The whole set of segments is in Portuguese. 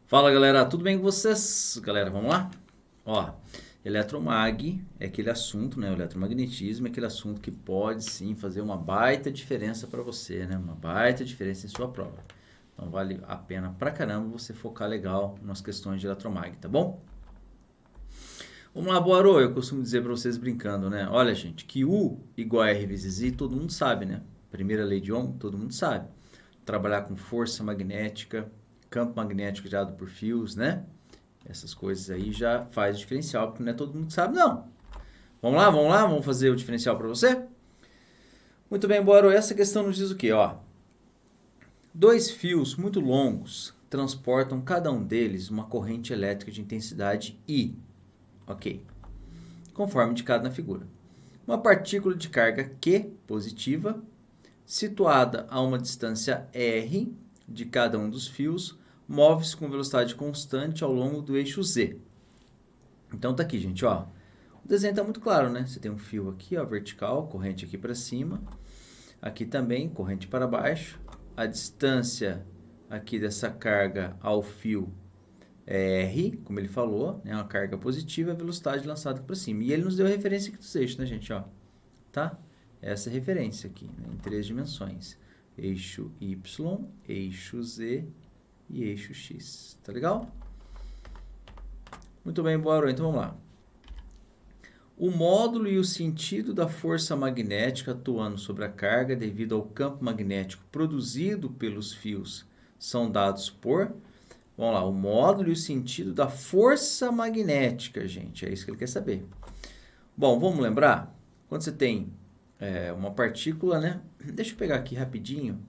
Fala galera, tudo bem com vocês? Galera, vamos lá? Ó, eletromag é aquele assunto, né? O eletromagnetismo é aquele assunto que pode sim fazer uma baita diferença para você, né? Uma baita diferença em sua prova. Então vale a pena pra caramba você focar legal nas questões de eletromag, tá bom? Vamos lá, Boarô, eu costumo dizer para vocês brincando, né? Olha, gente, que U igual a R vezes I, todo mundo sabe, né? Primeira lei de Ohm, todo mundo sabe. Trabalhar com força magnética, campo magnético gerado por fios, né? Essas coisas aí já faz diferencial, porque não é todo mundo que sabe, não. Vamos lá, vamos fazer o diferencial para você? Muito bem, Boaro, essa questão nos diz o quê? Ó, dois fios muito longos transportam cada um deles uma corrente elétrica de intensidade I. Ok, conforme indicado na figura. Uma partícula de carga Q positiva, situada a uma distância R de cada um dos fios, move-se com velocidade constante ao longo do eixo Z. Então tá aqui, gente, ó. O desenho está muito claro, né? Você tem um fio aqui, ó, vertical, corrente aqui para cima. Aqui também, corrente para baixo. A distância aqui dessa carga ao fio é R, como ele falou, né? Uma carga positiva, a velocidade lançada para cima. E ele nos deu a referência aqui dos eixos, né, gente? Ó, tá? Essa é a referência aqui, né? Em três dimensões. Eixo Y, eixo Z e eixo X. Tá legal? Muito bem, Boa. Então vamos lá. O módulo e o sentido da força magnética atuando sobre a carga devido ao campo magnético produzido pelos fios são dados por... Vamos lá, o módulo e o sentido da força magnética, gente. É isso que ele quer saber. Bom, vamos lembrar? Quando você tem uma partícula, né? Deixa eu pegar aqui rapidinho,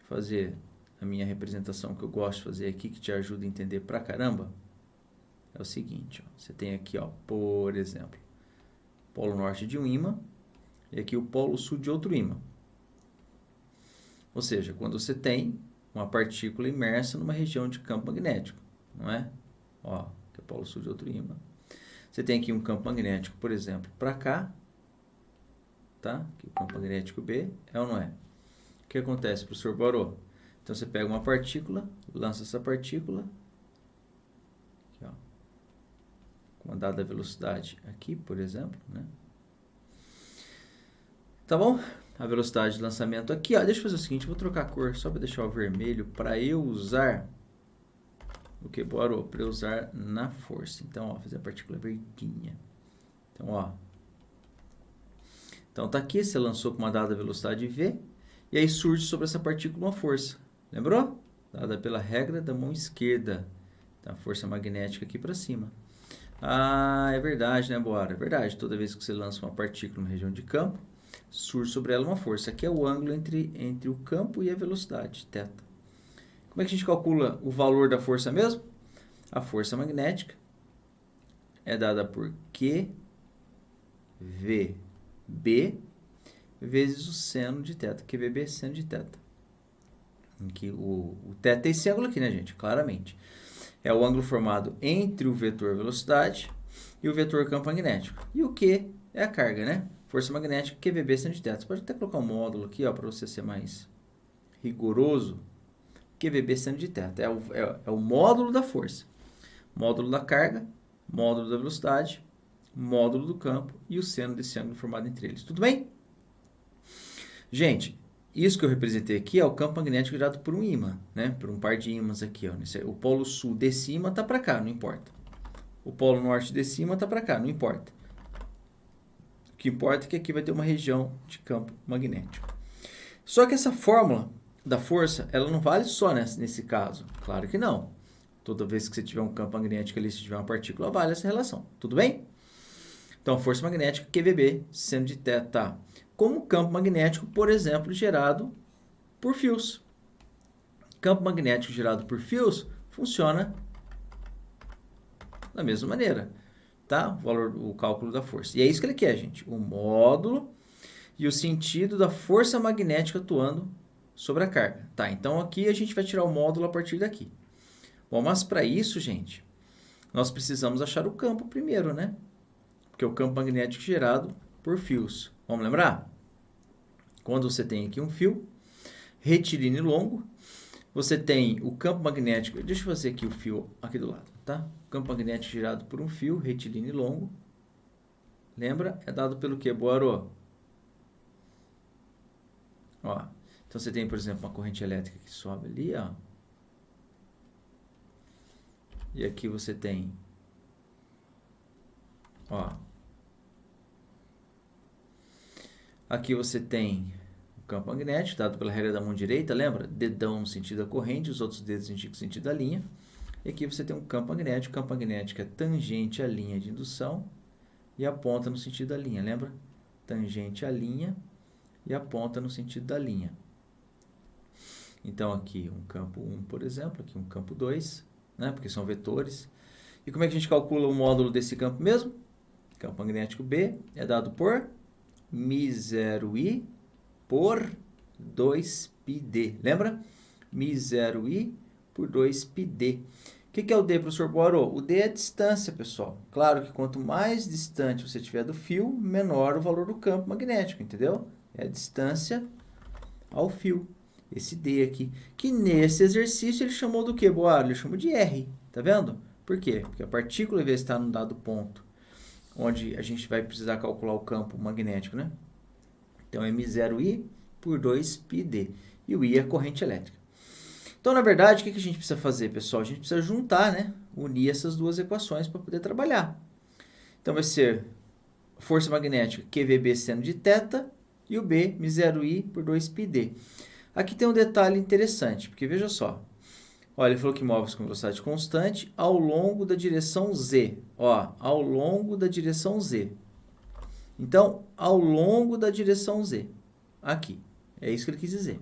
fazer a minha representação que eu gosto de fazer aqui, que te ajuda a entender pra caramba. É o seguinte, ó, você tem aqui, ó, por exemplo, polo norte de um ímã e aqui o polo sul de outro ímã. Ou seja, quando você tem uma partícula imersa numa região de campo magnético, não é? Ó, que é o polo sul de outro ímã. Você tem aqui um campo magnético, por exemplo, para cá, tá? Aqui o campo magnético B, é ou não é? O que acontece, professor Barô? Então você pega uma partícula, lança essa partícula, aqui, ó, com uma dada velocidade aqui, por exemplo, né? Tá bom? A velocidade de lançamento aqui, ó. Deixa eu fazer o seguinte, vou trocar a cor só para deixar o vermelho para eu usar o que, Boarô? Para eu usar na força. Então, ó, fazer a partícula verdinha. Então, ó. Então tá aqui, você lançou com uma dada velocidade v e aí surge sobre essa partícula uma força. Lembrou? Dada pela regra da mão esquerda. Então, a força magnética aqui para cima. Ah, é verdade, né, Boara? É verdade. Toda vez que você lança uma partícula numa região de campo, surge sobre ela uma força. Aqui é o ângulo entre o campo e a velocidade, θ. Como é que a gente calcula o valor da força mesmo? A força magnética é dada por QVB vezes o seno de θ. QVB é seno de θ. Aqui, o θ é esse ângulo aqui, né, gente? Claramente. É o ângulo formado entre o vetor velocidade e o vetor campo magnético. E o Q é a carga, né? Força magnética, QVB seno de θ. Você pode até colocar um módulo aqui, ó, para você ser mais rigoroso. QVB seno de θ. É o módulo da força. Módulo da carga, módulo da velocidade, módulo do campo e o seno desse ângulo formado entre eles. Tudo bem? Gente, isso que eu representei aqui é o campo magnético gerado por um ímã, né? Por um par de ímãs aqui, ó. O polo sul desse ímã está para cá, não importa. O polo norte desse ímã está para cá, não importa. O que importa é que aqui vai ter uma região de campo magnético. Só que essa fórmula da força, ela não vale só nesse caso. Claro que não. Toda vez que você tiver um campo magnético ali, se tiver uma partícula, vale essa relação. Tudo bem? Então, força magnética QVB, seno de θ, como campo magnético, por exemplo, gerado por fios. Campo magnético gerado por fios funciona da mesma maneira, tá? O cálculo da força. E é isso que ele quer, gente. O módulo e o sentido da força magnética atuando sobre a carga. Tá, então aqui a gente vai tirar o módulo a partir daqui. Bom, mas para isso, gente, nós precisamos achar o campo primeiro, né? Porque é o campo magnético gerado por fios. Vamos lembrar? Quando você tem aqui um fio retilíneo longo, Você tem o campo magnético, deixa eu fazer aqui o fio aqui do lado, tá? O campo magnético gerado por um fio retilíneo longo, lembra? É dado pelo que, Boaro? Ó, então você tem, por exemplo, uma corrente elétrica que sobe ali, ó. E aqui você tem, ó. Aqui você tem o campo magnético, dado pela regra da mão direita, lembra? Dedão no sentido da corrente, os outros dedos indicam o sentido da linha. E aqui você tem um campo magnético. O campo magnético é tangente à linha de indução e aponta no sentido da linha, lembra? Tangente à linha e aponta no sentido da linha. Então, aqui um campo 1, por exemplo, aqui um campo 2, né? Porque são vetores. E como é que a gente calcula o módulo desse campo mesmo? Campo magnético B é dado por μ0i por 2πd. Lembra? μ0i por 2πd. O que é o D, professor Boaro? O D é a distância, pessoal. Claro que quanto mais distante você estiver do fio, menor o valor do campo magnético, entendeu? É a distância ao fio. Esse D aqui. Que nesse exercício ele chamou do que, Boaro? Ele chamou de R. Tá vendo? Por quê? Porque a partícula, ao invés de estar num dado ponto, onde a gente vai precisar calcular o campo magnético, né? Então, é μ0i por 2πd. E o I é a corrente elétrica. Então, na verdade, o que a gente precisa fazer, pessoal? A gente precisa juntar, né? Unir essas duas equações para poder trabalhar. Então, vai ser força magnética QVB seno de θ e o B, μ0i por 2πd. Aqui tem um detalhe interessante, porque veja só. Olha, ele falou que move-se com velocidade constante ao longo da direção Z. Ó, ao longo da direção Z. Então, ao longo da direção Z. Aqui. É isso que ele quis dizer.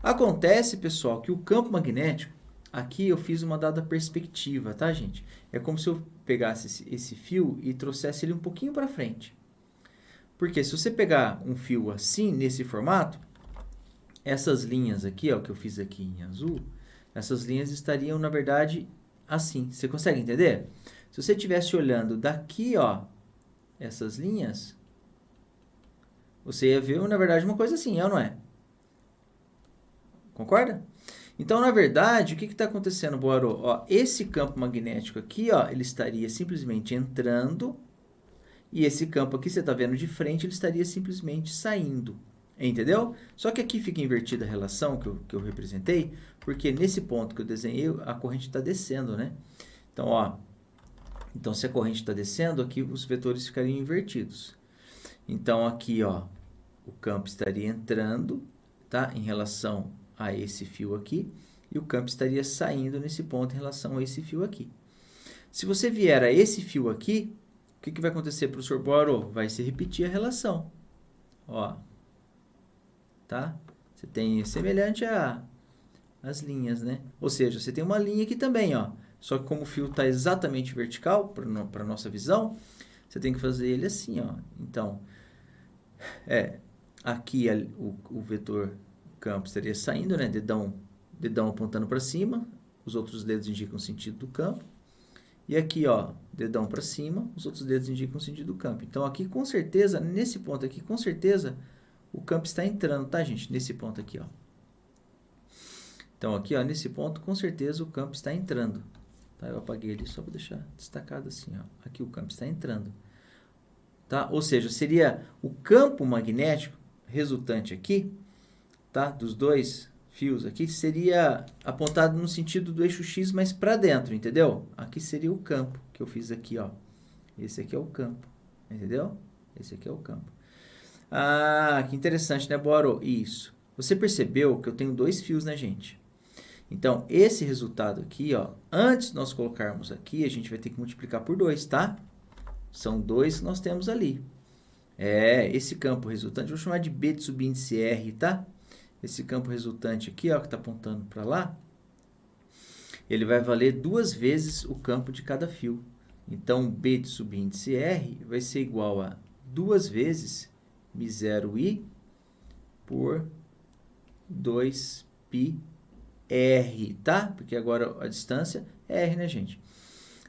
Acontece, pessoal, que o campo magnético, aqui eu fiz uma dada perspectiva, tá, gente? É como se eu pegasse esse fio e trouxesse ele um pouquinho para frente. Porque se você pegar um fio assim, nesse formato, essas linhas aqui, ó, que eu fiz aqui em azul, essas linhas estariam, na verdade, assim. Você consegue entender? Se você estivesse olhando daqui, ó, essas linhas, você ia ver, na verdade, uma coisa assim, é ou não é? Concorda? Então, na verdade, o que está acontecendo, Boaro? Ó, esse campo magnético aqui, ó, ele estaria simplesmente entrando, e esse campo aqui, você está vendo de frente, ele estaria simplesmente saindo. Entendeu? Só que aqui fica invertida a relação que eu representei, porque nesse ponto que eu desenhei, a corrente está descendo, né? Então, ó, então, se a corrente está descendo, aqui os vetores ficariam invertidos. Então, aqui, ó, o campo estaria entrando, tá? Em relação a esse fio aqui, e o campo estaria saindo nesse ponto em relação a esse fio aqui. Se você vier a esse fio aqui, o que vai acontecer, professor Boaro? Vai se repetir a relação. Ó, tá? Você tem semelhante às linhas, né? Ou seja, você tem uma linha aqui também, ó. Só que como o fio está exatamente vertical para a nossa visão, você tem que fazer ele assim, ó. Então, aqui o vetor campo estaria saindo, né? Dedão apontando para cima, os outros dedos indicam o sentido do campo. E aqui, ó, dedão para cima, os outros dedos indicam o sentido do campo. Então, aqui, com certeza, nesse ponto aqui, com certeza, o campo está entrando, tá, gente? Nesse ponto aqui, ó. Então, aqui, ó, nesse ponto, com certeza, o campo está entrando. Tá? Eu apaguei ali só para deixar destacado assim, ó. Aqui o campo está entrando. Tá? Ou seja, seria o campo magnético resultante aqui, tá? Dos dois fios aqui, seria apontado no sentido do eixo X, mas para dentro, entendeu? Aqui seria o campo que eu fiz aqui, ó. Esse aqui é o campo, entendeu? Esse aqui é o campo. Ah, que interessante, né, Boaro? Isso. Você percebeu que eu tenho dois fios, né, gente? Então, esse resultado aqui, ó, antes de nós colocarmos aqui, a gente vai ter que multiplicar por 2, tá? São 2 que nós temos ali. Esse campo resultante, vou chamar de B de subíndice R, tá? Esse campo resultante aqui, ó, que está apontando para lá, ele vai valer 2 vezes o campo de cada fio. Então, B de subíndice R vai ser igual a 2 vezes μ0i por 2πr, tá? Porque agora a distância é R, né, gente?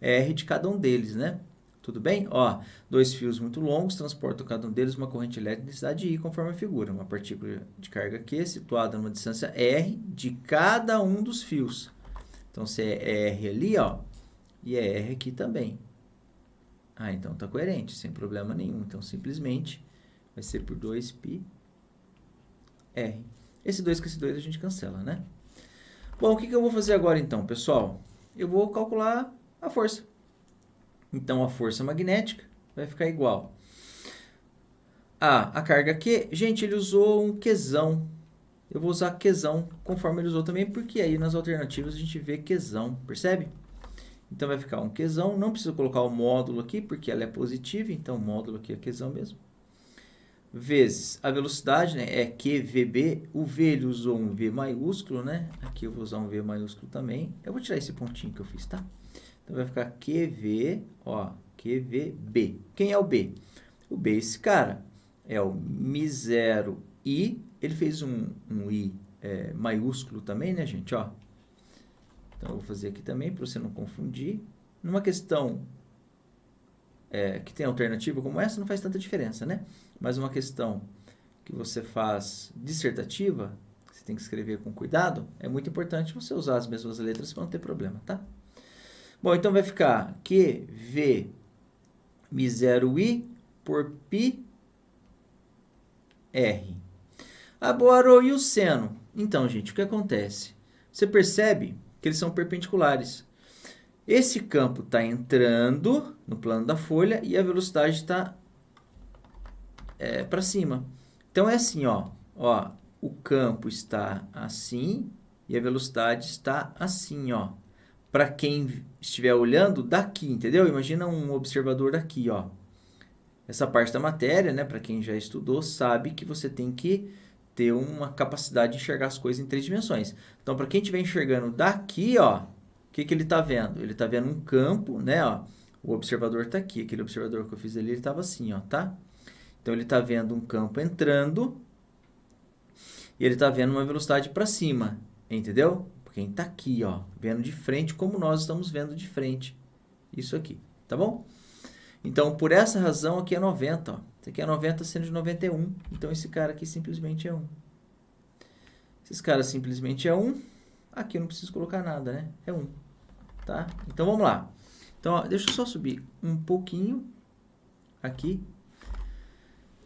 É R de cada um deles, né? Tudo bem? Ó, dois fios muito longos transportam cada um deles uma corrente elétrica de densidade I, conforme a figura. Uma partícula de carga Q situada numa distância R de cada um dos fios. Então, se é R ali, ó, e é R aqui também. Ah, então tá coerente, sem problema nenhum. Então, simplesmente, vai ser por 2πr. Esse 2 com esse 2 a gente cancela, né? Bom, o que eu vou fazer agora, então, pessoal? Eu vou calcular a força. Então, a força magnética vai ficar igual a carga Q. Gente, ele usou um Qzão. Eu vou usar Qzão conforme ele usou também, porque aí nas alternativas a gente vê Qzão, percebe? Então, vai ficar um Qzão. Não precisa colocar o módulo aqui, porque ela é positiva. Então, o módulo aqui é Qzão mesmo. Vezes a velocidade, né? É QVB. O V ele usou um V maiúsculo, né? Aqui eu vou usar um V maiúsculo também. Eu vou tirar esse pontinho que eu fiz, tá? Então, vai ficar QV, ó, QVB. Quem é o B? O B, esse cara, é o μ0I. Ele fez um I maiúsculo também, né, gente? Ó. Então, eu vou fazer aqui também, para você não confundir. Numa questão que tem alternativa como essa, não faz tanta diferença, né? Mas uma questão que você faz dissertativa, você tem que escrever com cuidado, é muito importante você usar as mesmas letras para não ter problema, tá? Bom, então vai ficar QV μ0I por πr. Agora, e o seno? Então, gente, o que acontece? Você percebe que eles são perpendiculares. Esse campo está entrando no plano da folha e a velocidade está para cima. Então, é assim, ó, o campo está assim e a velocidade está assim, ó. Para quem estiver olhando daqui, entendeu? Imagina um observador daqui, ó. Essa parte da matéria, né, para quem já estudou, sabe que você tem que ter uma capacidade de enxergar as coisas em 3 dimensões. Então, para quem estiver enxergando daqui, ó, o que ele está vendo? Ele está vendo um campo, né, ó. O observador está aqui. Aquele observador que eu fiz ali, ele estava assim, ó, tá? Então, ele está vendo um campo entrando e ele está vendo uma velocidade para cima, entendeu? Quem está aqui, ó, vendo de frente, como nós estamos vendo de frente. Isso aqui, tá bom? Então, por essa razão, aqui é 90, ó. Isso aqui é 90 sendo de 91. Então, esse cara aqui simplesmente é 1. Esse cara simplesmente é 1. Aqui eu não preciso colocar nada, né? É 1, tá? Então, vamos lá. Então, ó, deixa eu só subir um pouquinho aqui.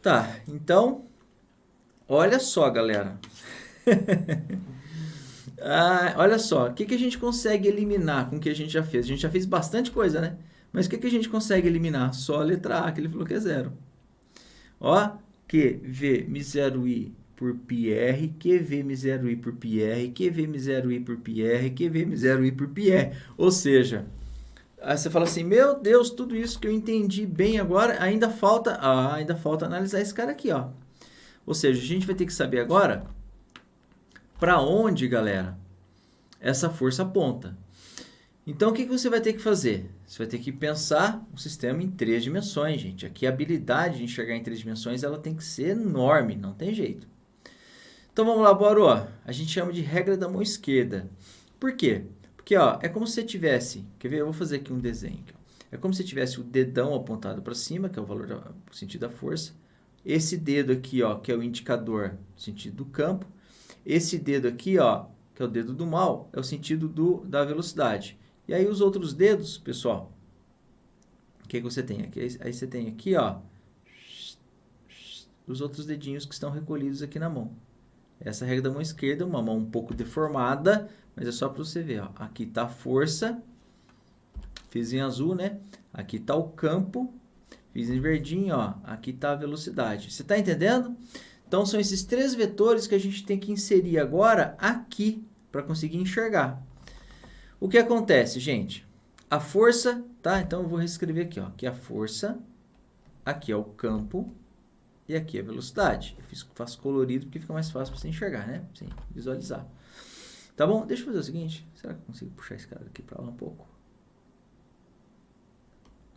Tá, então, olha só, galera. Olha só, o que a gente consegue eliminar com o que a gente já fez? A gente já fez bastante coisa, né? Mas o que a gente consegue eliminar? Só a letra A, que ele falou que é 0. Ó, QV μ0I por πr, QV μ0I por πr, QV mη por pr, QV mη por πr. Ou seja, aí você fala assim, meu Deus, tudo isso que eu entendi bem agora, ainda falta analisar esse cara aqui, ó. Ou seja, a gente vai ter que saber agora para onde, galera, essa força aponta. Então, o que você vai ter que fazer? Você vai ter que pensar um sistema em 3 dimensões, gente. Aqui a habilidade de enxergar em 3 dimensões ela tem que ser enorme, não tem jeito. Então, vamos lá, Boru. A gente chama de regra da mão esquerda. Por quê? Porque ó, é como se você tivesse... Quer ver? Eu vou fazer aqui um desenho. Aqui, é como se você tivesse o dedão apontado para cima, que é o valor o sentido da força. Esse dedo aqui, ó, que é o indicador no sentido do campo. Esse dedo aqui, ó, que é o dedo do mal, é o sentido da velocidade. E aí os outros dedos, pessoal, o que você tem aqui? Aí você tem aqui, ó, os outros dedinhos que estão recolhidos aqui na mão. Essa regra da mão esquerda é uma mão um pouco deformada, mas é só para você ver, ó. Aqui está a força, fiz em azul, né? Aqui está o campo, fiz em verdinho, ó. Aqui está a velocidade. Você está entendendo? Então, são esses 3 vetores que a gente tem que inserir agora aqui para conseguir enxergar. O que acontece, gente? A força, tá? Então, eu vou reescrever aqui, ó. Aqui é a força, aqui é o campo e aqui é a velocidade. Eu faço colorido porque fica mais fácil para você enxergar, né? Sim, visualizar. Tá bom? Deixa eu fazer o seguinte. Será que eu consigo puxar esse cara aqui para lá um pouco?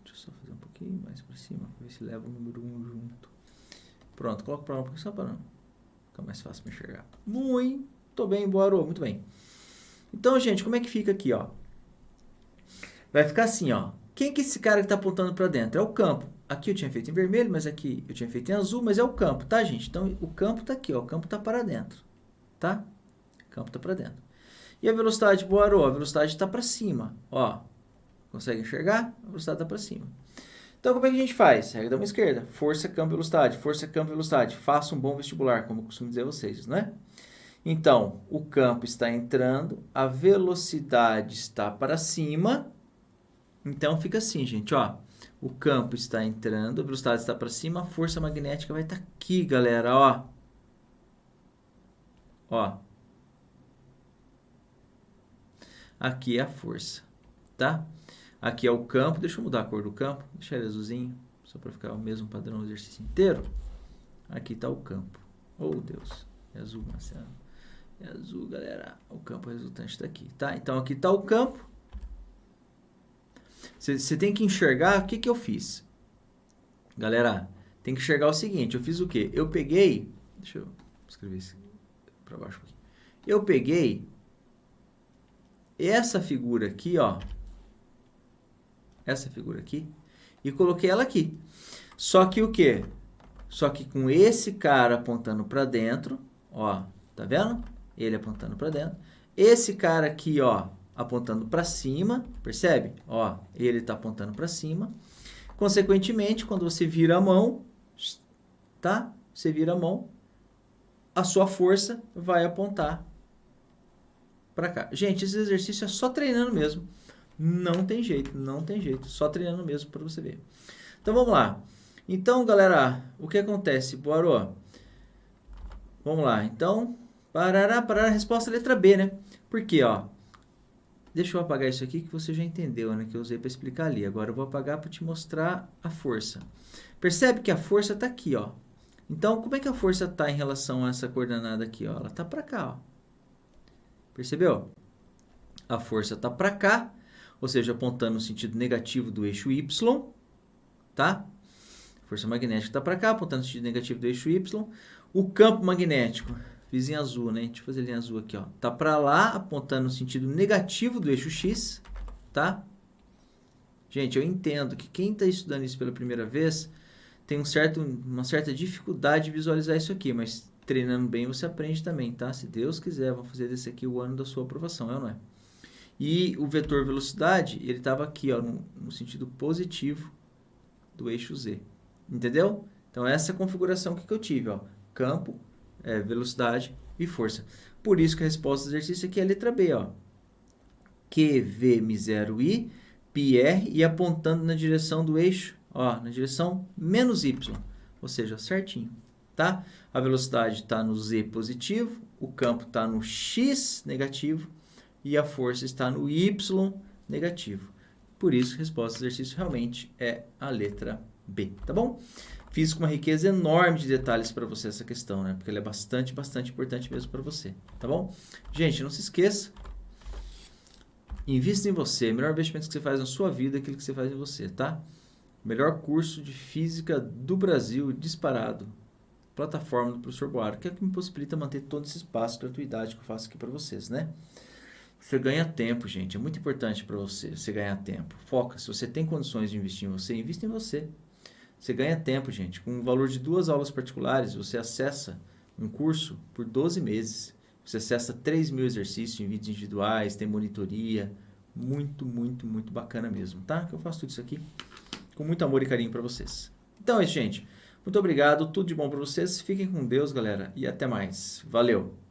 Deixa eu só fazer um pouquinho mais para cima, para ver se leva o número 1 junto. Pronto, coloco para lá um pouquinho só para não ficar mais fácil para enxergar. Muito bem, Boru, muito bem. Então, gente, como é que fica aqui, ó? Vai ficar assim, ó. Quem que é esse cara que está apontando para dentro? É o campo. Aqui eu tinha feito em vermelho, mas aqui eu tinha feito em azul, mas é o campo, tá, gente? Então, o campo está aqui, ó. O campo está para dentro, tá? O campo está para dentro. E a velocidade, Boarô? A velocidade está para cima, ó. Consegue enxergar? A velocidade está para cima. Então, como é que a gente faz? Regra da mão esquerda. Força, campo, velocidade. Força, campo, velocidade. Faça um bom vestibular, como eu costumo dizer a vocês, né? Então, o campo está entrando, a velocidade está para cima. Então, fica assim, gente, ó. O campo está entrando, a velocidade está para cima, a força magnética vai estar aqui, galera, ó. Ó. Aqui é a força, tá? Aqui é o campo, deixa eu mudar a cor do campo, deixar ele azulzinho, só para ficar o mesmo padrão do exercício inteiro. Aqui está o campo. Oh, Deus, é azul, Marcelo. É azul, galera. O campo resultante está aqui, tá? Então, aqui está o campo. Você tem que enxergar o que, que eu fiz. Galera, tem que enxergar o seguinte. Eu fiz o quê? Eu peguei... Deixa eu escrever isso para baixo aqui. Eu peguei essa figura aqui, ó. Essa figura aqui. E coloquei ela aqui. Só que o quê? Só que com esse cara apontando para dentro, ó. Tá vendo? Ele apontando para dentro. Esse cara aqui, ó, apontando para cima, percebe? Ó, ele está apontando para cima. Consequentemente, quando você vira a mão, tá? Você vira a mão, a sua força vai apontar para cá. Gente, esse exercício é só treinando mesmo. Não tem jeito, não tem jeito. Só treinando mesmo para você ver. Então, vamos lá. Então, galera, o que acontece? Bora, vamos lá. Então, parará, a resposta é a letra B, né? Por quê, ó? Deixa eu apagar isso aqui que você já entendeu, né? Que eu usei para explicar ali. Agora eu vou apagar para te mostrar a força. Percebe que a força está aqui, ó. Então, como é que a força está em relação a essa coordenada aqui, ó? Ela está para cá, ó. Percebeu? A força está para cá, ou seja, apontando no sentido negativo do eixo Y, tá? A força magnética está para cá, apontando no sentido negativo do eixo Y. O campo magnético, fiz em azul, né? Deixa eu fazer ele em azul aqui, ó. Tá para lá, apontando no sentido negativo do eixo X, tá? Gente, eu entendo que quem está estudando isso pela primeira vez tem uma certa dificuldade de visualizar isso aqui, mas treinando bem você aprende também, tá? Se Deus quiser, vou fazer desse aqui o ano da sua aprovação, é ou não é? E o vetor velocidade, ele estava aqui, ó, no sentido positivo do eixo Z. Entendeu? Então, essa é a configuração que eu tive, ó. Campo, velocidade e força. Por isso que a resposta do exercício aqui é a letra B, ó. QV0I, πr e apontando na direção do eixo, ó, na direção menos Y. Ou seja, certinho, tá? A velocidade está no Z positivo, o campo está no X negativo e a força está no Y negativo. Por isso, a resposta do exercício realmente é a letra B, tá bom? Fiz com uma riqueza enorme de detalhes para você essa questão, né? Porque ela é bastante importante mesmo para você, tá bom? Gente, não se esqueça, invista em você. O melhor investimento que você faz na sua vida é aquilo que você faz em você, tá? Melhor curso de física do Brasil, disparado. Plataforma do professor Boaro, que é o que me possibilita manter todo esse espaço de gratuidade que eu faço aqui para vocês, né? Você ganha tempo, gente. É muito importante para você ganhar tempo. Foca. Se você tem condições de investir em você, invista em você. Você ganha tempo, gente. Com o valor de 2 aulas particulares, você acessa um curso por 12 meses. Você acessa 3.000 exercícios em vídeos individuais, tem monitoria. Muito bacana mesmo, tá? Que eu faço tudo isso aqui com muito amor e carinho para vocês. Então é isso, gente. Muito obrigado. Tudo de bom para vocês. Fiquem com Deus, galera. E até mais. Valeu!